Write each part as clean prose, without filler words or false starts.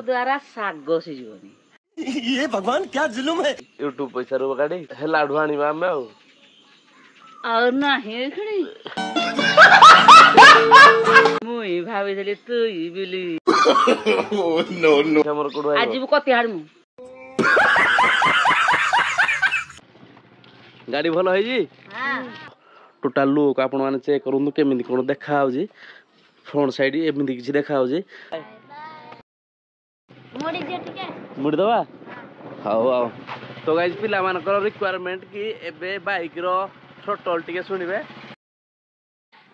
द्वारा साग सिजोनी ये भगवान क्या जुलुम है। यूट्यूब पैसा रो गाड़ी हेला ढुआणी आमे और नाही खणी मुई भाबिथली तुई बिली नो नो हमर कोड आज भी कति हाड़ मु गाड़ी भल है जी टोटाल लुक आपण माने चेक करंतु केमिति कोन देखा आउजी फ्रंट साइड एमिति किछि देखा आउजी मुड़ी दवा हाउ आओ तो गाइस पिला मानकर रिक्वायरमेंट कि एबे बाइक रो थ्रोटल टिके सुनिबे।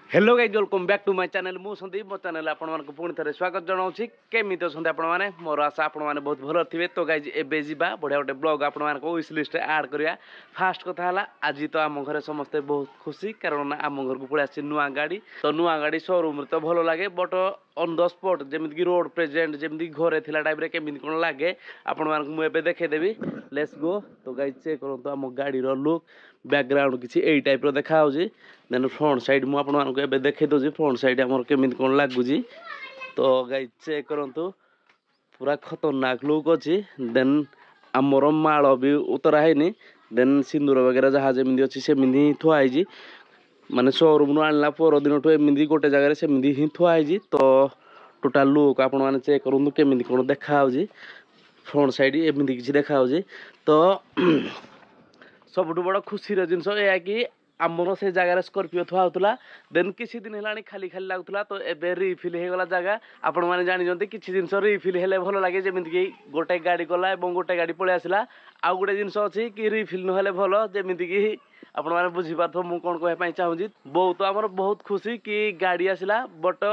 Hello guys welcome back to my channel मु संदीप मो चैनल आपण मानक पुणी थरे स्वागत जनाउछि केमिति अछन्ते आपण माने मोर आशा आपण माने बहुत भलो थिबे। तो गाइस एबे जिबा बढ़िया गोटे ब्लॉग आपण मानक विश लिस्ट रे ऐड करिया। फास्ट कथा हला आज तो आम घरे समस्ते बहुत खुशी कारण आम घर को पळे आछि नुआ गाड़ी तो नुआ गाड़ी शोरूम रे तो भलो लागे बट ऑन द स्पॉट जेमिति कि रोड प्रेजेंट जेमिति घरे थिला टाइप रे केमिति कोन लागे आपण मानक मु एबे देखे देबी। Let's go. तो गाइस चेक करंतु आम गाड़ी रो लुक बैकग्राउंड किछि एई टाइप रो देखा होजी देन फ्रंट साइड मु आपण मानक एबे देखे दोजी फ्रंट साइड हमर केमिति कोन लागुजी। तो गाइस चेक करंतु पूरा खतरनाक लुक अछि देन हमर माळ भी उतरा हैनी देन सिंदूर वगैरह जहा जेमिति अछि सेमिति थुआ आइजी माने शोरूम नु आनला पर दिन ठो एमिति गोटे जगह रे सेमिति ही थुआ आइजी। तो टोटल लुक आपण माने चेक करंतु केमिति कोन देखा होजी फ्रंट साइड एमिति किछि देखा होजी। तो सबुठ बड़ खुशी जिनस या कि आमर से जगह स्कॉर्पियो थुआ होतला देन किसी दिन हेलानी खाली खाली लागुतला तो एबे रिफिल हे गला जगह आपण माने जानि जंती किछि जिनस रिफिल हेले भलो लागे जेमिति कि गोटे गाड़ी गला एवं गोटे गाड़ी पळे आसिला आ गोटे जिनस अछि कि रिफिल न हेले भलो जेमिति कि आपण माने बुझी पाथो मु कोन कहे पई चाहूजी बहुत हमर बहुत खुशी कि गाड़ी आसिला बट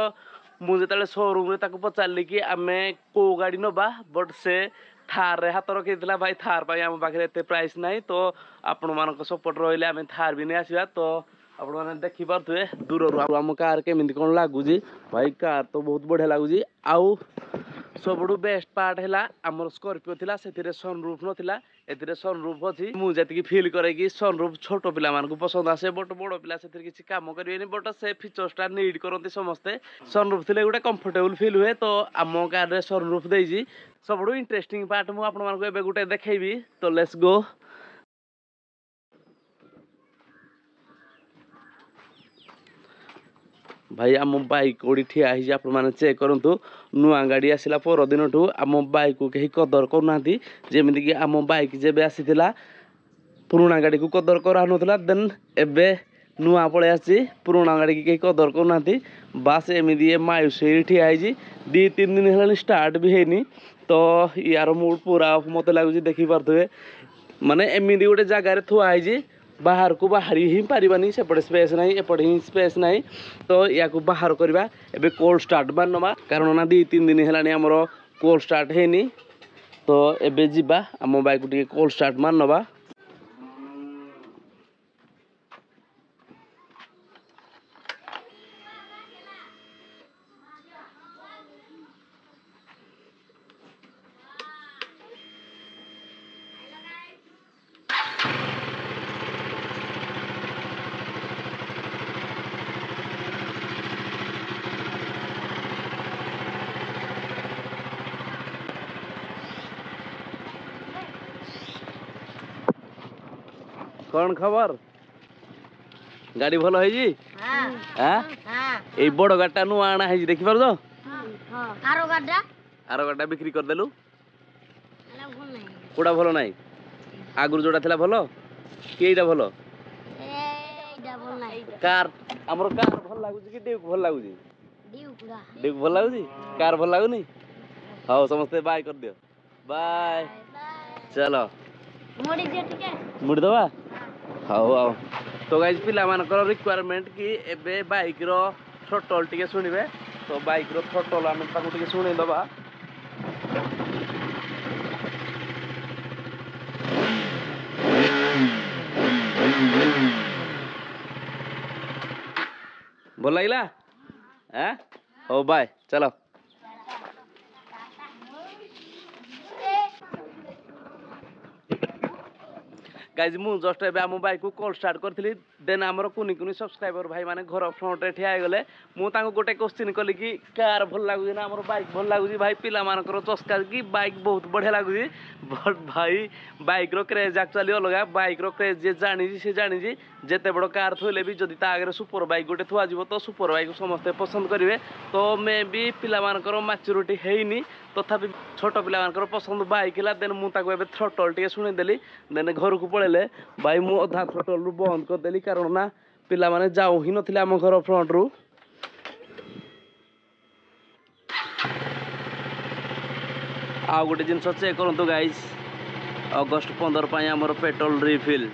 मु जेतले शोरूम रे ताको पचारली कि आमे को गाड़ी नबा बट से थार रे हाथ रखिला भाई थार पाई आम पाखे एते प्राइस नाही तो आपण मानक सपोर्ट रहिले आमे थार भी नै आसीबा। तो आपण माने देखि पारथुए दूर रु आम कार केमिति कोन लागुजी भाई कार तो बहुत बढ़िया लागुजी। आउ सबुठु बेस्ट पार्ट हैला हमर स्कॉर्पियो थिला सेथिरे सनरूफ नथिला एथिरे सनरूफ अछि मु जति कि फील करे कि सनरूफ छोटो पिला मानकु पसंद आसे बट बड़ पिला सेथिरे किछि काम करिवेनी बट से फीचर्सटा नीड करंती समस्ते सनरूफ थिले गुटे कंफर्टेबल फील हुए। तो आम कार रे सनरूफ देइजी सबुठु इंटरेस्टिंग पार्ट मु आपण मानकु एबे गुटे देखेबी। तो लेट्स गो। भाई आम बाइक ओडी ठिया हिजे आपण माने चेक करंतु नुआ गाड़ी आसिला पर दिन ठू आम बाइक को कहीं कदर करनाती जेमिति कि आम बाइक जेबे आसीथिला पुराना गाड़ी को कदर करा नथला देन एबे नुआ पळे आसी पुराना गाड़ी की कहीं कदर करनाती बास एमिति ए मायुसी ठिया हिजी 2-3 दिन हेलानी स्टार्ट भी हेनी। तो यार मूड पूरा ऑफ मते लागुजी देखि पारथुए माने एमिति गोटे जगह रे थुआ हिजी बाहर को बाहरी ही पारिबानी सेपटे स्पेस नहीं एपटे ही स्पेस नहीं। तो या को बाहर करबा एबे कोल्ड स्टार्ट बानमा कारण ना 2-3 दिन हेलानी हमरो कोल्ड स्टार्ट हेनी। तो एबे जिबा हम बाइक को टिके कोल्ड स्टार्ट मारनबा। कौन खबर गाड़ी भलो है जी ए बड़ गाटा नु आना है जी देखि पार जो आरो गाटा बिक्री कर देलु कोडा भलो नाही आगुर जोडा थिला भलो केइडा भलो कार हमर कार भल लागुजी कि ड्यूक भल लागुजी ड्यूक भल लागुजी कार भल लागुनी हां समस्त बाय कर दियो बाय चलो मुड़ी दियो ठीक है मुड़ी दवा हाउ आओ। तो गाइस पिला मानकर रिक्वायरमेंट कि एबे बाइक रो थ्रोटल टिके सुनिबे। तो बाइक रो थ्रोटल आमे ताको टिके सुनै दबा बोल लागला हैं हो बाय चलो। गाइज मु जस्ट एबे आम बाइक को कॉल स्टार्ट करथिली देन हमर कुनी कुनी सब्सक्राइबर भाई माने घर फ्रंट रे ठिया गले मु तांको गोटे क्वेश्चन कली कि कार भल लागु ना हमर बाइक भल लागु भाई पिला मानकर चस्का की बाइक बहुत बढ़िया लागु बट भाई बाइक रो क्रेज एक्चुअली अलगा बाइक रो क्रेज जे जानि से जानि जेते बड़ कार थोइले भी जदि ता आगे सुपर बाइक गोटे थुआ जीवो तो सुपर बाइक समस्त पसंद करिवे तो मे भी पिला मानकर मैच्योरिटी हेइनी तथापि छोट पिला मानकर पसंद बाइक हला देन मु ताको एबे थ्रोटल टिके सुनि देली देन घर को पळेले भाई मु अधा थ्रोटल रु बंद कर देली कारण ना पिला माने जाऊ ही नथिले हम घर फ्रंट रु आ गोटे जिनस चेक करंतु गाइस अगस्त 15 पई हमर पेट्रोल रिफिल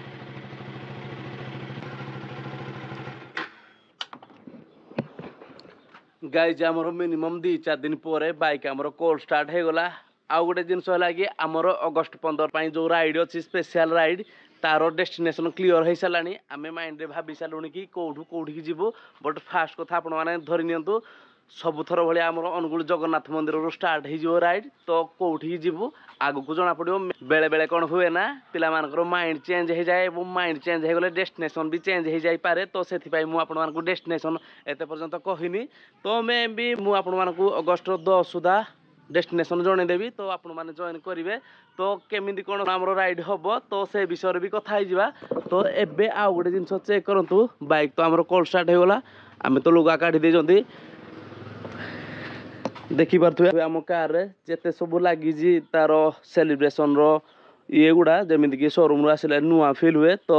गाइज आमर मिनिमम 2-4 दिन पर बाइक आमर कोल्ड स्टार्ट हो गला आउ गोटे जिनस है कि आमर अगस्त 15 पई जो राइड अच्छी स्पेशल राइड तार डेस्टिनेशन क्लीयर हो सारा आम माइंड भाभी सारू कि कौटू कौटी जीवु बट फास्ट कथा आपण मैंने धरी नियंतु सबुथर भाई आम अनुगुल जगन्नाथ मंदिर स्टार्ट हो राइड तो कौटी जीवु आगु को जना पड़ो बेले बेले कौन हुए ना पिला मानकर माइंड चेंज हो जाए माइंड चेंज हो गले डेस्टिनेशन भी चेंज हो जाई पारे तो से मुझे डेस्टिनेशन एते पर्यंत कहनी तो मैं भी मुझे अगस्त 10 सुधा डेस्टिनेशन जनईदेवी तो आपण मैंने जॉइन करेंगे तो केमी कौन आम राइड हम तो से विषय भी कथा तो एबे आउ गोटे जिन चेक करूँ बाइक तो आम कॉल स्टार्ट हो गला आम तो लुगा काढ़ी देती देखिपे आम कार जिते सब लगी तार सेलिब्रेशन ये गुड़ा जमीक कि शोरूम आसले नुआ फिल हुए तो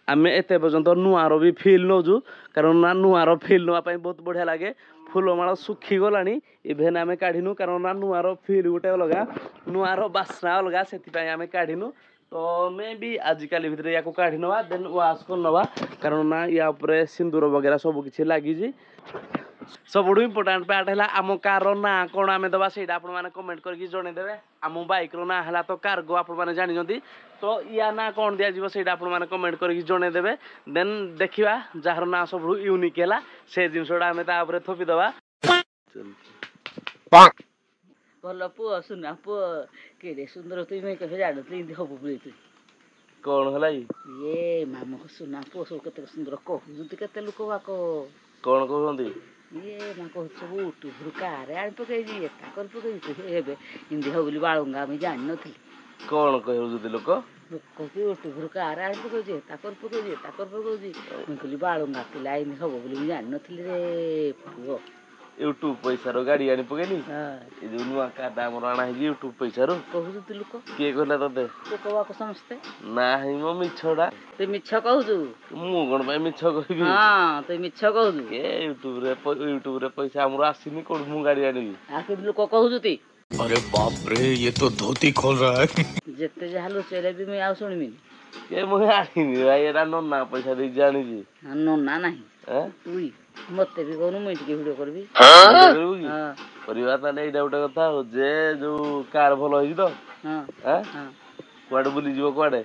आम एत पर्यंत नुआर भी फिल नौजु कारण ना नुआर फिल नापी बहुत बढ़िया लगे फुलमाल सुखी गला इभेन आम काढ़ीनु कारण ना नुआर फिल गोटे अलग नुआर बास्ना अलग से आम काढ़ीनु तो मे भी आजिकल भितर या काढ़ी नवा देन वाश कर नवा कारण ना या सिंदूर वगैरह सब किसी लगी सबुठ इम्पोर्टाट पार्ट है आम कार ना कौन आम दबा से कमेंट करके जनईदेवे आम बाइक रो ना है तो कार्गो आपने जानी तो या ना कौन दिज्व से कमेंट करके जनईदेवे देन देखा जार ना सब यूनिक है से जिनसा आम थोपीदबा भल पुओ सुना पुओ के सुंदर तुम कहे जान तु हबु बोली तु कौन है ये मामू सुना पुओ सब केते सुंदर कहते केते लोक बाक कौन कहते ये माँ कह सब यूट्यूब कार आनी पकई एता कर पकई हिंदी हो बोली बालुंगा मुझे जान नी कौन कह लोक लोक यूट्यूब कार आनी पकई एता कर पकई मुझे कहली बालुंगा पिला एमती हम बोली मुझे जान नी रे पुओ यूट्यूब पैसा रो गाड़ी आनी पकेनी ए जो नुआ कार्ड हमर आना है यूट्यूब पैसा रो कहू तु लोक के कहला तते लोक बाक समस्ते नाही मो मिछड़ा तु मिछ कहू मु कोन भाई मिछ कहबी हां तु मिछ कहू के यूट्यूब रे पैसा हमर आसीनी कोन मु गाड़ी आनी आके लोक कहू ती अरे बाप रे ये तो धोती खोल रहा है जेते जहालो चले भी मैं आ सुनमी के मु आनी भाई एरा नन्ना पैसा दे जानी जी नन्ना नहीं हैं तुई मते भी कहू मुई टिके वीडियो करबी हां परिवार ताले एटा उटा कथा हो जे जो कार भलो होई तो हां हैं हां कुआडे बुली जीवो कुआडे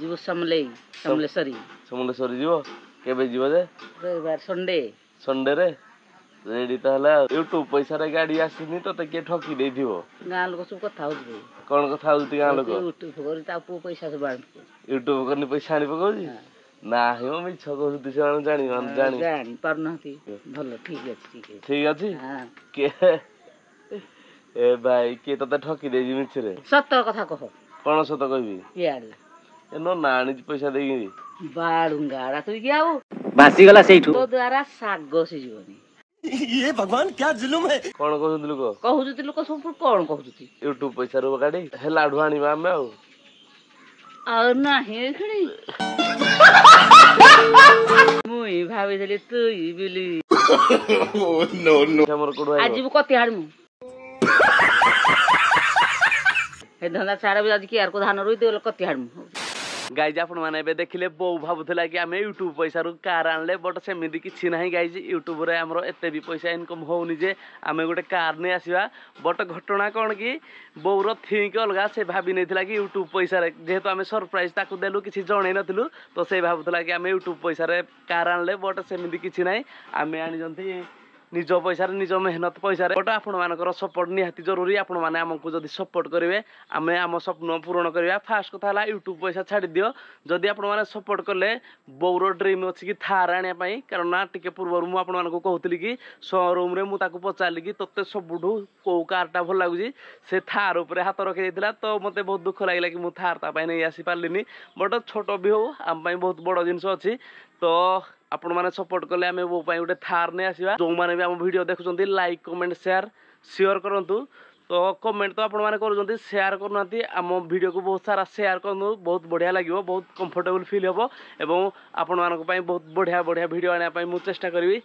जीवो समलेश्वरी समलेश्वरी जीवो केबे जीवो जे रविवार संडे रे रेडी ताला यूट्यूब पैसा रे गाड़ी आसीनी तो के ठकी दे दिवो गां लोक सब कथा होई कोन कथा होती गां लोक यूट्यूब करी ता पु पैसा सब बांध यूट्यूब करनी पैसा आनी पकोजी ना हिमो मिछ कहू दिस जानी पार नथी भलो ठीक अछि ठीक अछि हां के ए भाई के तते ठकी दे जी मिछ रे सत्य कथा कह कोन सत कहबी यार ए नो नानी पैसा देगी बाळुंगाड़ा तू कि आउ भासी गला सेठू तो द्वारा साग से जीवनी ये भगवान क्या जुलुम है कोन कहू लोक कहू लोक सब कोन कहू यूट्यूब पैसा रो गाड़ी हे लाडू आनीबा हमें और नाही खणी मुई भाभी देली तुई बिली नो नो हमर कोड आज भी कति हाड़ मु हे धंदा 4 बजे आज की यार को धान रोई देल कति हाड़ मु गाइज आपण माने बे देखिले बो भाबुथला कि आमे यूट्यूब पैसा रु कार आनले बट सेमिति किछि नाही गाइज यूट्यूब रे हमरो एते भी पैसा इनकम होउनी जे आमे गोटे कार नै आसीबा बट घटना कोन कि बोर थिंक अलगा से भाबी नैथिला कि यूट्यूब पैसा रे जेहेतु आमे सरप्राइज ताकू देलु किछि जणै नथिलु तो से भाबुथला कि आमे यूट्यूब पैसा रे कार आनले बट सेमिति किछि नाही आमे आनी जंती निज पैसा निज मेहनत पैसा बट आपणमानकर सपोर्ट निहाती जरूरी। आपण मैंने आमको जदि सपोर्ट करेंगे आम आम स्वप्न पूरण करवा। फास्ट कथा है यूट्यूब पैसा छाड़ दियो जदि आपण मैंने सपोर्ट कले बोर ड्रीम अच्छी कि थार आने कारण टे पूर्व मुझे कहती कि शोरूम रे मुझे पचारि कि तोते सबुठू कौ कारटा भल लगुच से थार उपर हाथ रखी तो मत बहुत दुख लगे कि मुझे थार तापाई नहीं आसी पार्लिनी बट छोट भी हो आम बहुत बड़ जिनस अच्छी। तो आपण मैंने सपोर्ट कले आम वो गोटे थार नहीं आसवा। जो मैंने भी आम वीडियो देखुं लाइक कमेंट शेयर करूँ। तो कमेंट तो आपण मैंने कर शेयर करना आम वीडियो को बहुत सारा शेयर करूँ बहुत बढ़िया लगे बहुत कंफर्टेबल फील हम एवं आपण मानक बहुत बढ़िया बढ़िया वीडियो आने मुझे चेष्टा करी।